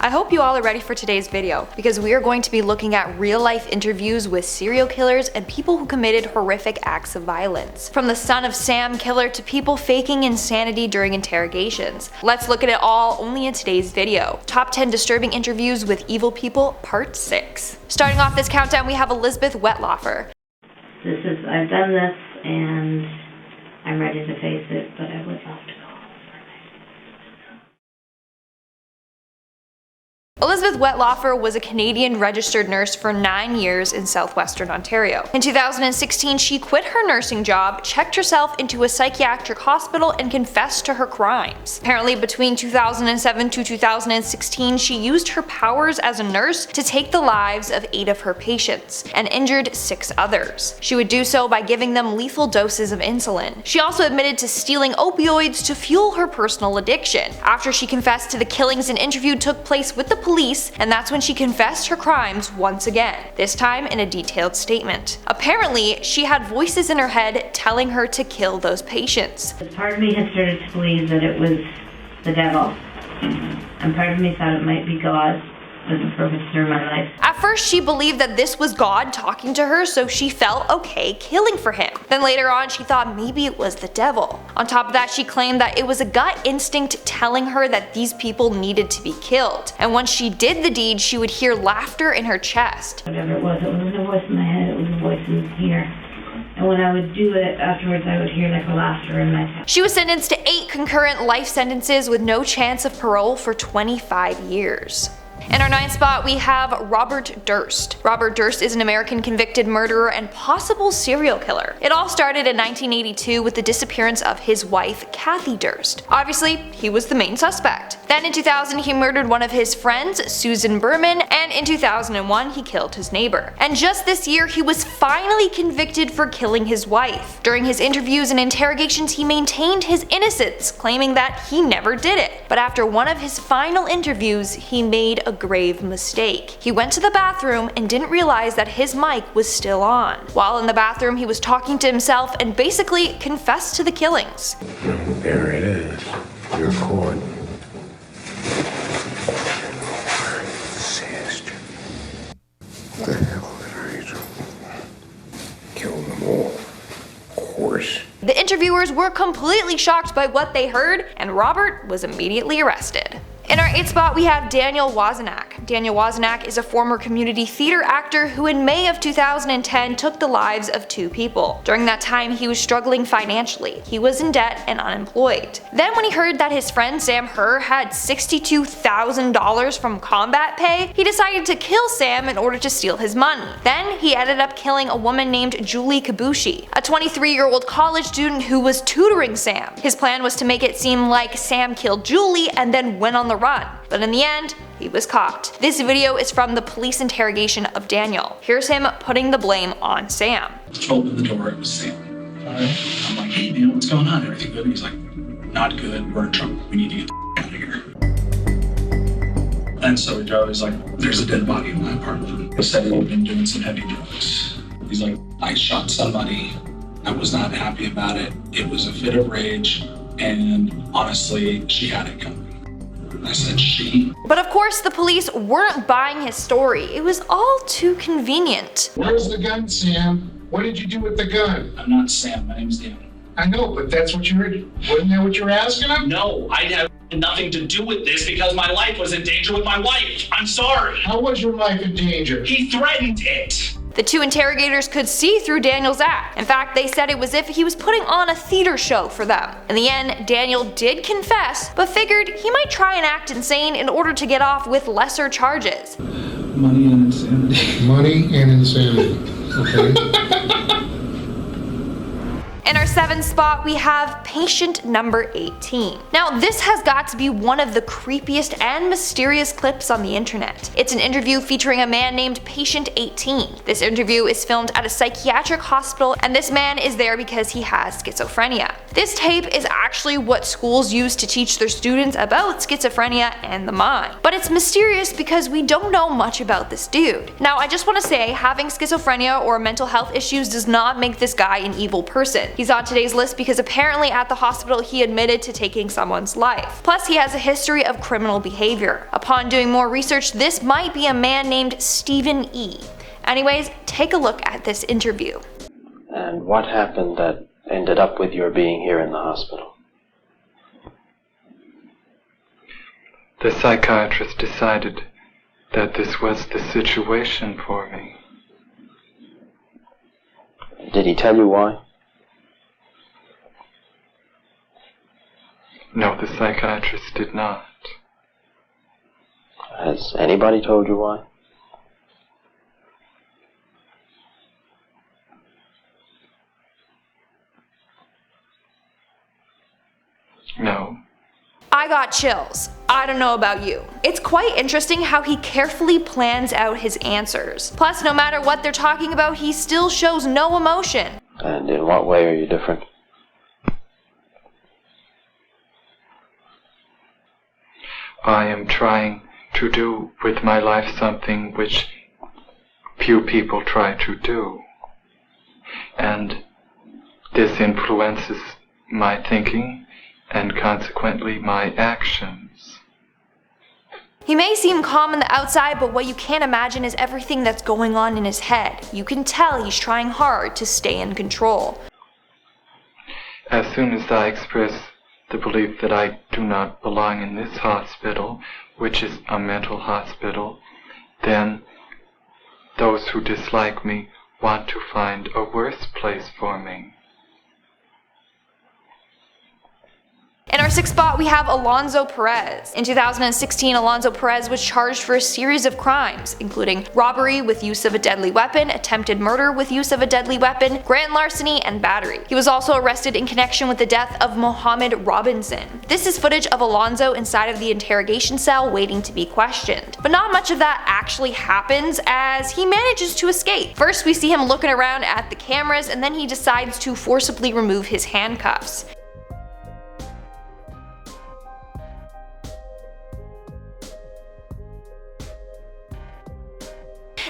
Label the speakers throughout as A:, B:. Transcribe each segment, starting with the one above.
A: I hope you all are ready for today's video, because we are going to be looking at real-life interviews with serial killers and people who committed horrific acts of violence. From the son of Sam killer to people faking insanity during interrogations. Let's look at it all only in today's video. Top 10 disturbing interviews with evil people, part 6. Starting off this countdown, we have Elizabeth Wettlaufer.
B: I've done this and I'm ready to face it, but I would love to go home for a night.
A: Elizabeth Wettlaufer was a Canadian registered nurse for 9 years in southwestern Ontario. In 2016, she quit her nursing job, checked herself into a psychiatric hospital, and confessed to her crimes. Apparently, between 2007 to 2016, she used her powers as a nurse to take the lives of 8 of her patients, and injured 6 others. She would do so by giving them lethal doses of insulin. She also admitted to stealing opioids to fuel her personal addiction. After she confessed to the killings, an interview took place with the police, and that's when she confessed her crimes once again, this time in a detailed statement. Apparently, she had voices in her head telling her to kill those patients.
B: Part of me had started to believe that it was the devil, and part of me thought it might be God as a purpose through my life.
A: At first, she believed that this was God talking to her, so she felt okay killing for him. Then later on, she thought maybe it was the devil. On top of that, she claimed that it was a gut instinct telling her that these people needed to be killed. And once she did the deed, she would hear laughter in her chest.
B: Whatever it wasn't a voice in my head, it was a voice in here. And when I would do it, afterwards I would hear like a laughter in my head.
A: She was sentenced to 8 concurrent life sentences with no chance of parole for 25 years. In our 9th spot, we have Robert Durst. Robert Durst is an American convicted murderer and possible serial killer. It all started in 1982 with the disappearance of his wife, Kathy Durst. Obviously, he was the main suspect. Then in 2000, he murdered one of his friends, Susan Berman, and in 2001, he killed his neighbor. And just this year, he was finally convicted for killing his wife. During his interviews and interrogations, he maintained his innocence, claiming that he never did it. But after one of his final interviews, he made a grave mistake. He went to the bathroom and didn't realize that his mic was still on. While in the bathroom, he was talking to himself and basically confessed to the killings.
C: There it is. You're caught. What the hell did I do? Kill them all. Of course.
A: The interviewers were completely shocked by what they heard, and Robert was immediately arrested. In our 8th spot, we have Daniel Wozniak. Daniel Wozniak is a former community theater actor who in May of 2010 took the lives of 2 people. During that time, he was struggling financially. He was in debt and unemployed. Then when he heard that his friend Sam had $62,000 from combat pay, he decided to kill Sam in order to steal his money. Then he ended up killing a woman named Julie Kabushi, a 23-year-old college student who was tutoring Sam. His plan was to make it seem like Sam killed Julie and then went on the run, but in the end, he was caught. This video is from the police interrogation of Daniel. Here's him putting the blame on Sam.
D: Opened the door, it was Sam. I'm like, hey man, what's going on? Everything good? And he's like, not good, we're in trouble. We need to get the out of here. And so we drove, he's like, there's a dead body in my apartment. He said he'd been doing some heavy drugs. He's like, I shot somebody. I was not happy about it. It was a fit of rage, and honestly, she had it coming. I said she.
A: But of course, the police weren't buying his story. It was all too convenient.
C: Where's the gun, Sam? What did you do with the gun?
D: I'm not Sam, my name's Dan.
C: I know, but that's what you heard. Wasn't that what you were asking him?
D: No, I had nothing to do with this because my life was in danger with my wife. I'm sorry.
C: How was your life in danger?
D: He threatened it.
A: The 2 interrogators could see through Daniel's act. In fact, they said it was as if he was putting on a theater show for them. In the end, Daniel did confess, but figured he might try and act insane in order to get off with lesser charges.
D: Money and insanity.
C: Money and insanity. Okay.
A: In our 7th spot, we have patient number 18. Now, this has got to be one of the creepiest and mysterious clips on the internet. It's an interview featuring a man named Patient 18. This interview is filmed at a psychiatric hospital, and this man is there because he has schizophrenia. This tape is actually what schools use to teach their students about schizophrenia and the mind. But it's mysterious because we don't know much about this dude. Now, I just want to say, having schizophrenia or mental health issues does not make this guy an evil person. He's on today's list because apparently at the hospital he admitted to taking someone's life. Plus, he has a history of criminal behavior. Upon doing more research, this might be a man named Stephen E. Anyways, take a look at this interview.
E: And what happened that ended up with your being here in the hospital?
F: The psychiatrist decided that this was the situation for me.
E: Did he tell you why?
F: No, the psychiatrist did not.
E: Has anybody told you why?
F: No.
A: I got chills. I don't know about you. It's quite interesting how he carefully plans out his answers. Plus, no matter what they're talking about, he still shows no emotion.
E: And in what way are you different?
F: I am trying to do with my life something which few people try to do. And this influences my thinking and consequently my actions.
A: He may seem calm on the outside, but what you can't imagine is everything that's going on in his head. You can tell he's trying hard to stay in control.
F: As soon as I express the belief that I do not belong in this hospital, which is a mental hospital, then those who dislike me want to find a worse place for me.
A: In our sixth spot, we have Alonso Perez. In 2016, Alonso Perez was charged for a series of crimes, including robbery with use of a deadly weapon, attempted murder with use of a deadly weapon, grand larceny, and battery. He was also arrested in connection with the death of Mohammed Robinson. This is footage of Alonso inside of the interrogation cell waiting to be questioned. But not much of that actually happens, as he manages to escape. First, we see him looking around at the cameras, and then he decides to forcibly remove his handcuffs.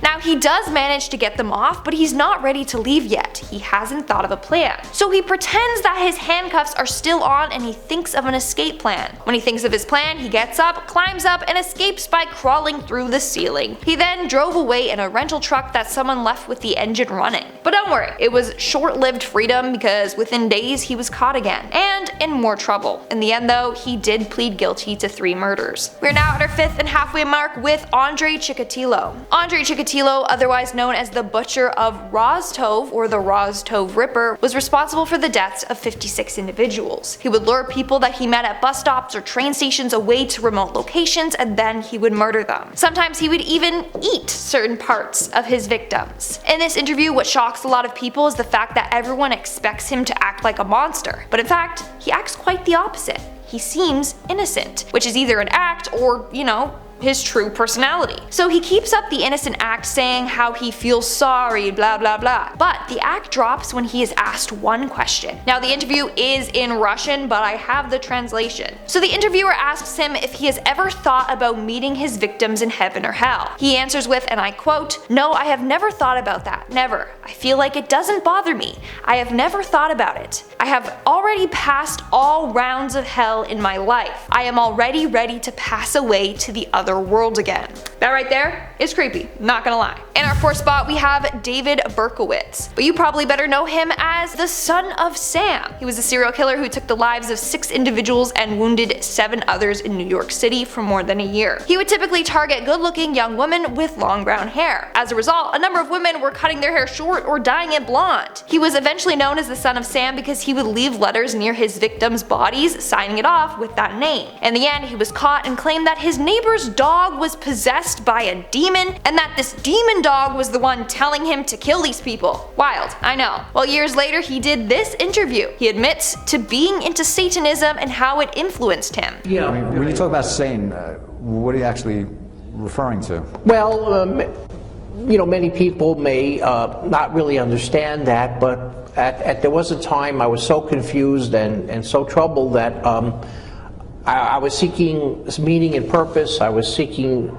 A: Now, he does manage to get them off, but he's not ready to leave yet. He hasn't thought of a plan. So he pretends that his handcuffs are still on and he thinks of an escape plan. When he thinks of his plan, he gets up, climbs up, and escapes by crawling through the ceiling. He then drove away in a rental truck that someone left with the engine running. But don't worry, it was short-lived freedom because within days he was caught again, and in more trouble. In the end though, he did plead guilty to 3 murders. We're now at our 5th and halfway mark with Andrei Chikatilo. Andrei Chikatilo, otherwise known as the Butcher of Rostov or the Rostov Ripper, was responsible for the deaths of 56 individuals. He would lure people that he met at bus stops or train stations away to remote locations, and then he would murder them. Sometimes he would even eat certain parts of his victims. In this interview, what shocks a lot of people is the fact that everyone expects him to act like a monster, but in fact, he acts quite the opposite. He seems innocent, which is either an act or, his true personality. So he keeps up the innocent act saying how he feels sorry, blah blah blah. But the act drops when he is asked one question. Now the interview is in Russian, but I have the translation. So the interviewer asks him if he has ever thought about meeting his victims in heaven or hell. He answers with, and I quote, "No, I have never thought about that, never. I feel like it doesn't bother me. I have never thought about it. I have already passed all rounds of hell in my life. I am already ready to pass away to the other world again." That right there is creepy, not gonna lie. In our 4th spot, we have David Berkowitz, but you probably better know him as the Son of Sam. He was a serial killer who took the lives of 6 individuals and wounded 7 others in New York City for more than a year. He would typically target good-looking young women with long brown hair. As a result, a number of women were cutting their hair short or dyeing it blonde. He was eventually known as the Son of Sam because he would leave letters near his victims' bodies, signing it off with that name. In the end, he was caught and claimed that his neighbor's dog was possessed by a demon, and that this demon dog was the one telling him to kill these people. Wild, I know. Well, years later, he did this interview. He admits to being into Satanism and how it influenced him.
G: Yeah. When you talk about Satan, what are you actually referring to?
H: Well, many people may not really understand that, but there was a time I was so confused and so troubled that I was seeking meaning and purpose. I was seeking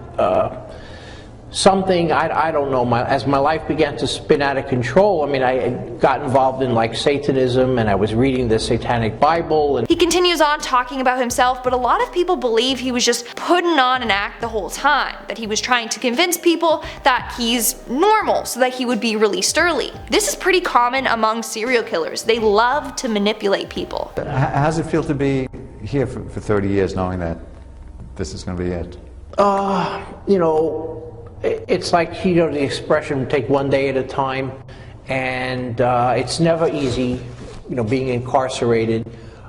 H: something, I don't know, as my life began to spin out of control, I mean, I got involved in like Satanism, and I was reading the Satanic Bible. And
A: he continues on talking about himself, but a lot of people believe he was just putting on an act the whole time, that he was trying to convince people that he's normal so that he would be released early. This is pretty common among serial killers. They love to manipulate people.
G: How does it feel to be here for 30 years knowing that this is going to be it?
H: You know, it's like, you know, the expression, take one day at a time, and it's never easy, you know, being incarcerated.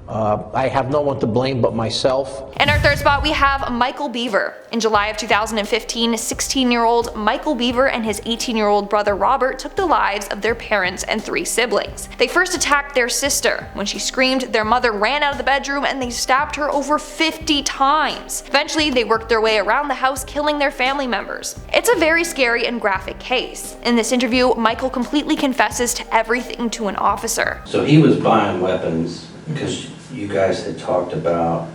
H: I have no one to blame but myself.
A: In our third spot, we have Michael Beaver. In July of 2015, 16-year-old Michael Beaver and his 18-year-old brother Robert took the lives of their parents and 3 siblings. They first attacked their sister. When she screamed, their mother ran out of the bedroom and they stabbed her over 50 times. Eventually, they worked their way around the house, killing their family members. It's a very scary and graphic case. In this interview, Michael completely confesses to everything to an officer.
E: So he was buying weapons because you guys had talked about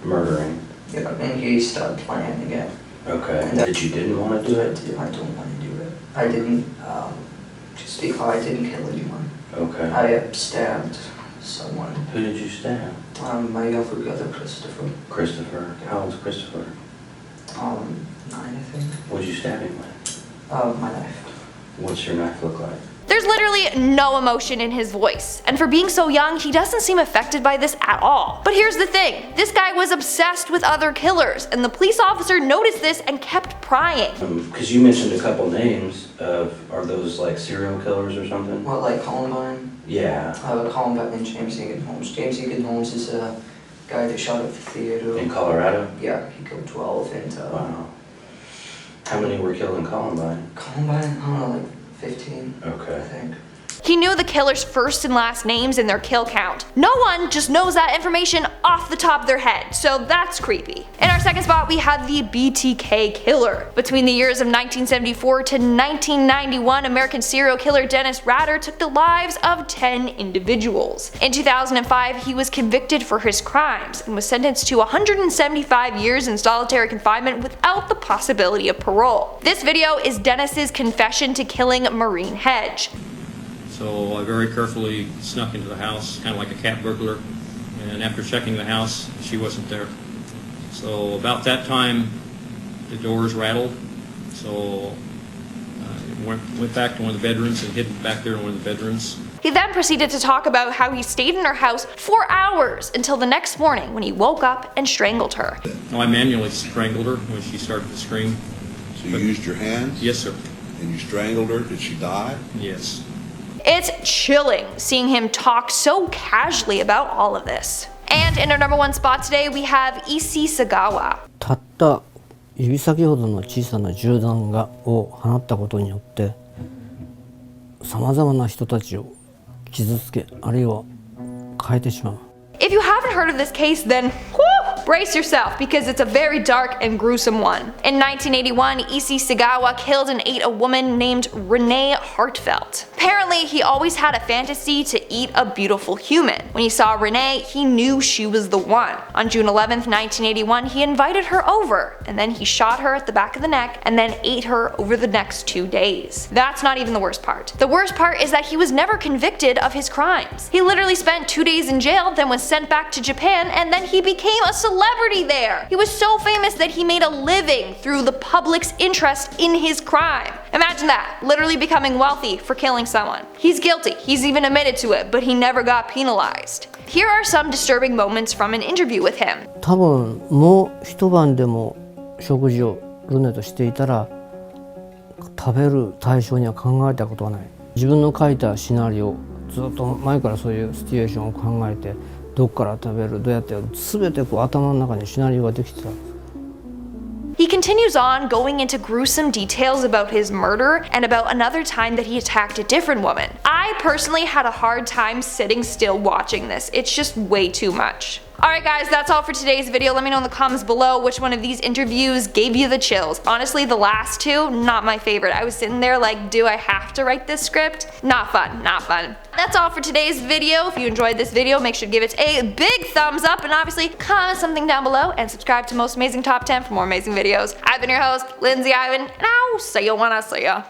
E: murdering.
I: Yeah, and he started planning it.
E: Okay. And that you didn't want to do it?
I: I don't want to do it. I didn't, just because I didn't kill anyone.
E: Okay.
I: I stabbed someone.
E: Who did you stab?
I: My younger brother, Christopher.
E: Christopher? How old's Christopher?
I: 9, I think.
E: What did you stab him with?
I: My knife.
E: What's your knife look like?
A: There's literally no emotion in his voice, and for being so young, he doesn't seem affected by this at all. But here's the thing, this guy was obsessed with other killers, and the police officer noticed this and kept prying.
E: Because you mentioned a couple names of, are those like serial killers or something?
I: What, like Columbine?
E: Yeah.
I: Columbine and James Egan Holmes. James Egan Holmes is a guy that shot at the theater.
E: In Colorado?
I: Yeah, he killed 12 and...
E: Wow. How many were killed in Columbine?
I: Columbine? I don't know, like 15,
E: okay.
I: I think.
A: He knew the killer's first and last names and their kill count. No one just knows that information off the top of their head, so that's creepy. In our second spot, we have the BTK killer. Between the years of 1974 to 1991, American serial killer Dennis Rader took the lives of 10 individuals. In 2005, he was convicted for his crimes and was sentenced to 175 years in solitary confinement without the possibility of parole. This video is Dennis's confession to killing Maureen Hedge.
J: So I very carefully snuck into the house, kind of like a cat burglar, and after checking the house, she wasn't there. So about that time, the doors rattled, so I went back to one of the bedrooms and hid back there in one of the bedrooms.
A: He then proceeded to talk about how he stayed in her house for hours until the next morning when he woke up and strangled her.
J: No, I manually strangled her when she started to scream.
K: So you used your hands?
J: Yes, sir.
K: And you strangled her? Did she die?
J: Yes.
A: It's chilling seeing him talk so casually about all of this. And in our number 1 spot today, we have Issei Sagawa.
L: たった指先ほどの小さな銃弾を放ったことによってさまざまな人たちを傷つけ、あるいは変えてしまう。
A: If you haven't heard of this case, then brace yourself because it's a very dark and gruesome one. In 1981, Issei Sagawa killed and ate a woman named Renee Hartfelt. Apparently, he always had a fantasy to eat a beautiful human. When he saw Renee, he knew she was the one. On June 11th, 1981, he invited her over, and then he shot her at the back of the neck and then ate her over the next 2 days. That's not even the worst part. The worst part is that he was never convicted of his crimes. He literally spent 2 days in jail, then was sent back to Japan, and then he became a celebrity there. He was so famous that he made a living through the public's interest in his crime. Imagine that, literally becoming wealthy for killing someone. He's guilty, he's even admitted to it, but he never got penalized. Here are some disturbing moments from an interview with him.
L: 多分もう一晩でも食事をルネとしていたら食べる対象には考えたことはない。自分の書いたシナリオ、ずっと前からそういうシチュエーションを考えて、どっから食べる、どうやってやる、全てこう頭の中にシナリオができてた。
A: He continues on going into gruesome details about his murder and about another time that he attacked a different woman. I personally had a hard time sitting still watching this, it's just way too much. Alright guys, that's all for today's video. Let me know in the comments below which one of these interviews gave you the chills. Honestly, the last two, not my favorite. I was sitting there like, do I have to write this script? Not fun, not fun. That's all for today's video. If you enjoyed this video, make sure to give it a big thumbs up and obviously comment something down below and subscribe to Most Amazing Top 10 for more amazing videos. I've been your host, Lindsay Ivan, and I'll see you when I see ya.